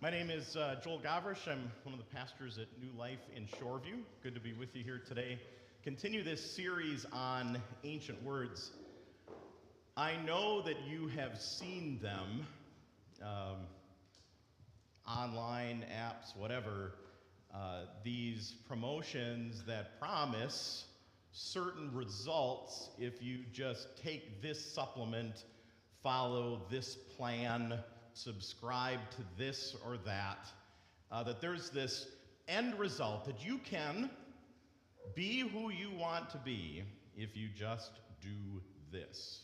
My name is Joel Gawrisch. I'm one of the pastors at New Life in Shoreview. Good to be with you here today. Continue this series on ancient words. I know that you have seen them, online, apps, whatever, these promotions that promise certain results if you just take this supplement, follow this plan, subscribe to this or that, that there's this end result that you can be who you want to be if you just do this.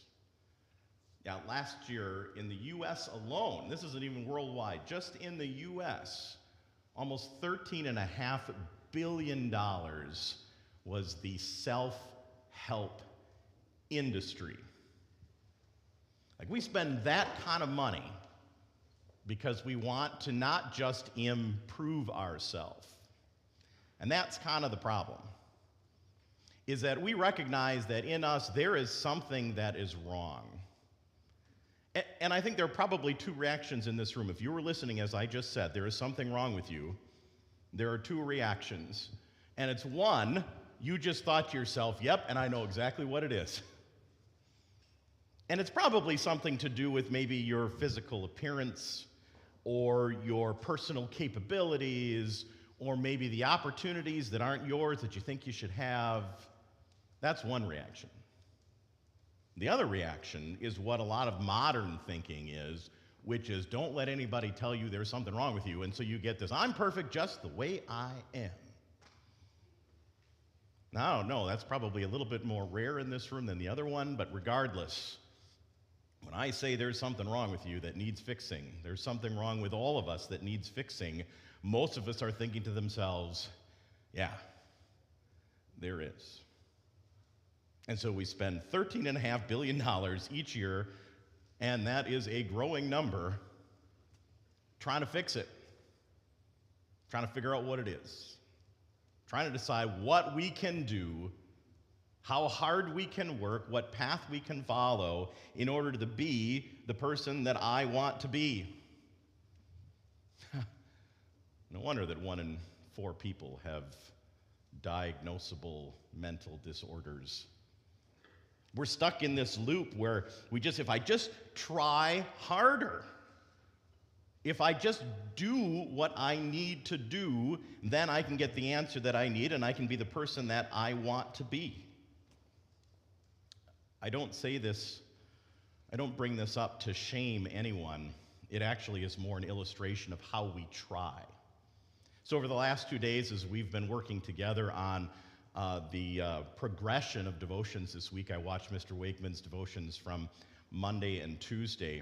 Now, last year in the U.S. alone, this isn't even worldwide, just in the U.S., almost $13.5 billion was the self-help industry. Like, we spend that kind of money because we want to not just improve ourselves. And that's kind of the problem, is that we recognize that in us there is something that is wrong. And I think there are probably two reactions in this room. If you were listening, as I just said, there is something wrong with you, there are two reactions. And it's one, you just thought to yourself, yep, and I know exactly what it is. And it's probably something to do with maybe your physical appearance, or your personal capabilities, or maybe the opportunities that aren't yours that you think you should have. That's one reaction. The other reaction is what a lot of modern thinking is, which is don't let anybody tell you there's something wrong with you, and so you get this, I'm perfect just the way I am. Now, I don't know, that's probably a little bit more rare in this room than the other one, but regardless, when I say there's something wrong with you that needs fixing, there's something wrong with all of us that needs fixing, most of us are thinking to themselves, yeah, there is. And so we spend $13.5 billion each year, and that is a growing number, trying to fix it, trying to figure out what it is, trying to decide what we can do, how hard we can work, what path we can follow in order to be the person that I want to be. No wonder that 1 in 4 people have diagnosable mental disorders. We're stuck in this loop where if I just try harder, if I just do what I need to do, then I can get the answer that I need and I can be the person that I want to be. I don't bring this up to shame anyone. It actually is more an illustration of how we try. So over the last 2 days, as we've been working together on the progression of devotions this week, I watched Mr. Wakeman's devotions from Monday and Tuesday.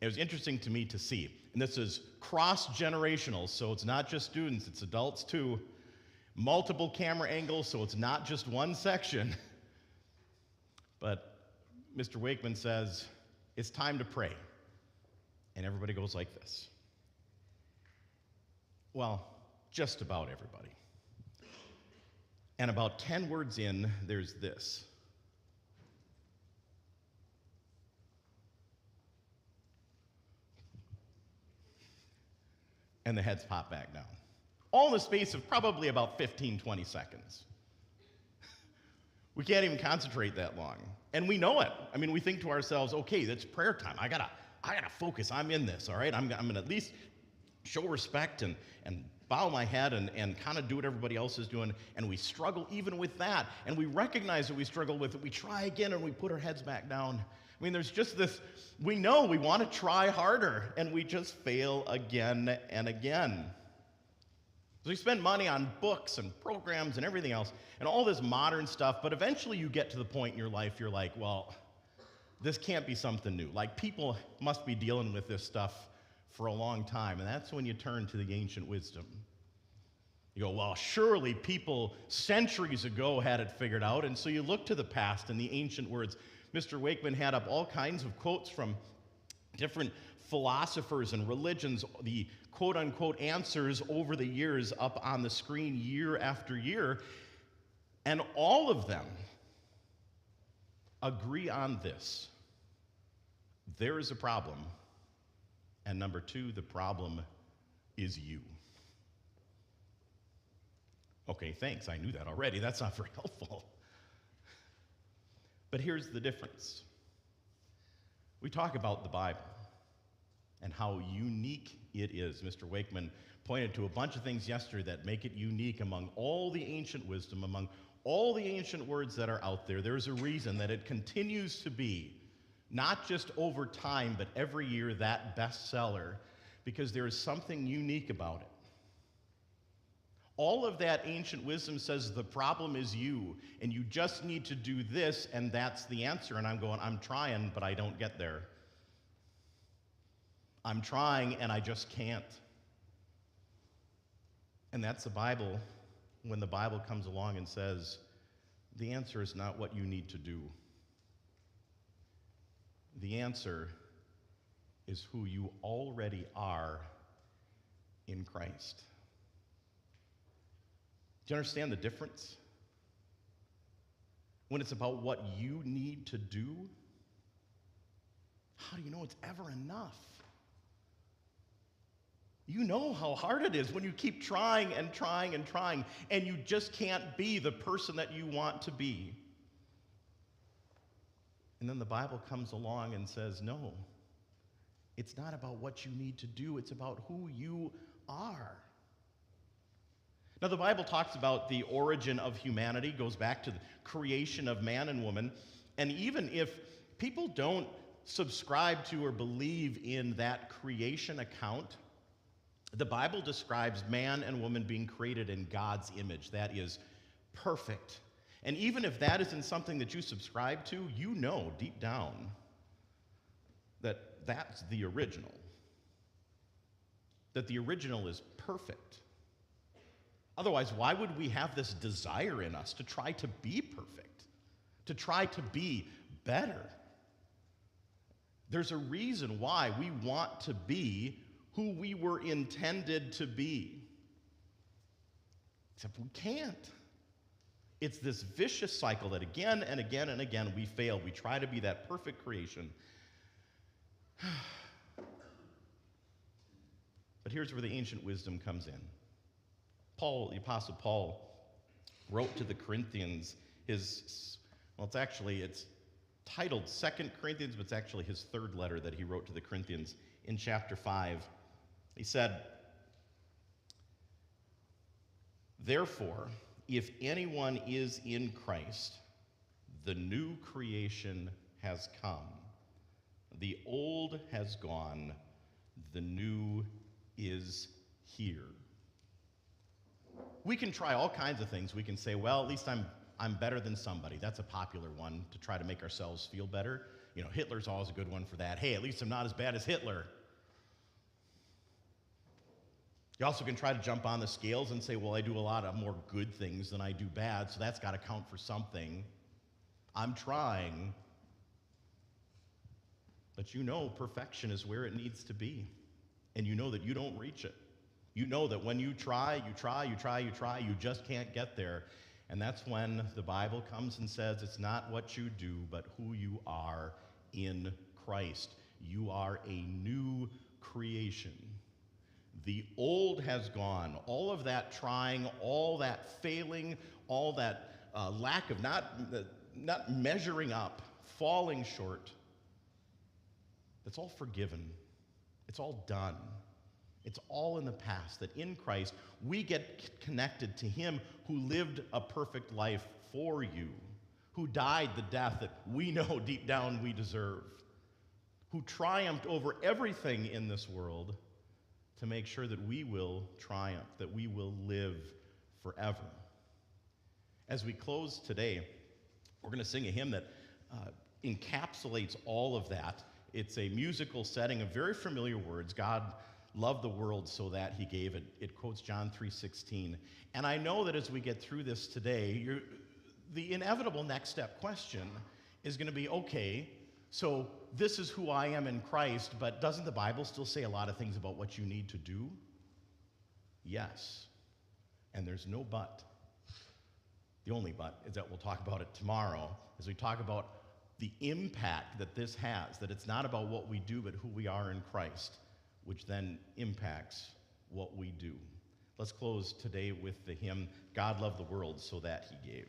It was interesting to me to see, and this is cross-generational, so it's not just students, it's adults too. Multiple camera angles, so it's not just one section. But Mr. Wakeman says, it's time to pray. And everybody goes like this. Well, just about everybody. And about 10 words in, there's this. And the heads pop back down. All in the space of probably about 15, 20 seconds. We can't even concentrate that long. And we know it. I mean, we think to ourselves, okay, that's prayer time. I gotta focus. I'm in this, all right? I'm gonna at least show respect and bow my head and kind of do what everybody else is doing. And we struggle even with that. And we recognize that we struggle with it. We try again and we put our heads back down. I mean, there's just this, we know we want to try harder and we just fail again and again. So we spend money on books and programs and everything else and all this modern stuff, but eventually you get to the point in your life you're like, well, this can't be something new. Like, people must be dealing with this stuff for a long time, and that's when you turn to the ancient wisdom. You go, well, surely people centuries ago had it figured out, and so you look to the past and the ancient words. Mr. Wakeman had up all kinds of quotes from different philosophers and religions, the quote-unquote answers over the years up on the screen year after year, and all of them agree on this. There is a problem, and number two, the problem is you. Okay, thanks. I knew that already. That's not very helpful. But here's the difference. We talk about the Bible and how unique it is. Mr. Wakeman pointed to a bunch of things yesterday that make it unique among all the ancient wisdom, among all the ancient words that are out there. There's a reason that it continues to be, not just over time, but every year, that bestseller, because there is something unique about it. All of that ancient wisdom says the problem is you, and you just need to do this, and that's the answer. And I'm going, I'm trying, but I don't get there. I'm trying, and I just can't. And that's the Bible when the Bible comes along and says, the answer is not what you need to do. The answer is who you already are in Christ. Do you understand the difference? When it's about what you need to do, how do you know it's ever enough? You know how hard it is when you keep trying and trying and trying, and you just can't be the person that you want to be. And then the Bible comes along and says, no, it's not about what you need to do, it's about who you are. Now, the Bible talks about the origin of humanity, goes back to the creation of man and woman, and even if people don't subscribe to or believe in that creation account, the Bible describes man and woman being created in God's image. That is perfect. And even if that isn't something that you subscribe to, you know deep down that that's the original. That the original is perfect. Otherwise, why would we have this desire in us to try to be perfect, to try to be better? There's a reason why we want to be who we were intended to be. Except we can't. It's this vicious cycle that again and again and again we fail. We try to be that perfect creation. But here's where the ancient wisdom comes in. Paul, the Apostle Paul, wrote to the Corinthians it's titled 2 Corinthians, but it's actually his third letter that he wrote to the Corinthians in chapter 5. He said, therefore, if anyone is in Christ, the new creation has come. The old has gone, the new is here. We can try all kinds of things. We can say, well, at least I'm better than somebody. That's a popular one to try to make ourselves feel better. You know, Hitler's always a good one for that. Hey, at least I'm not as bad as Hitler. You also can try to jump on the scales and say, well, I do a lot of more good things than I do bad, so that's got to count for something. I'm trying. But you know perfection is where it needs to be. And you know that you don't reach it. You know that when you try, you just can't get there. And that's when the Bible comes and says it's not what you do, but who you are in Christ. You are a new creation. The old has gone. All of that trying, all that failing, all that lack of not measuring up, falling short, that's all forgiven. It's all done. It's all in the past, that in Christ we get connected to him who lived a perfect life for you, who died the death that we know deep down we deserve, who triumphed over everything in this world to make sure that we will triumph, that we will live forever. As we close today, we're going to sing a hymn that encapsulates all of that. It's a musical setting of very familiar words. God loved the world so that he gave it. It quotes John 3:16. And I know that as we get through this today, the inevitable next step question is going to be, okay, so this is who I am in Christ, but doesn't the Bible still say a lot of things about what you need to do? Yes. And there's no but. The only but is that we'll talk about it tomorrow as we talk about the impact that this has, that it's not about what we do, but who we are in Christ, which then impacts what we do. Let's close today with the hymn, God Loved the World So That He Gave.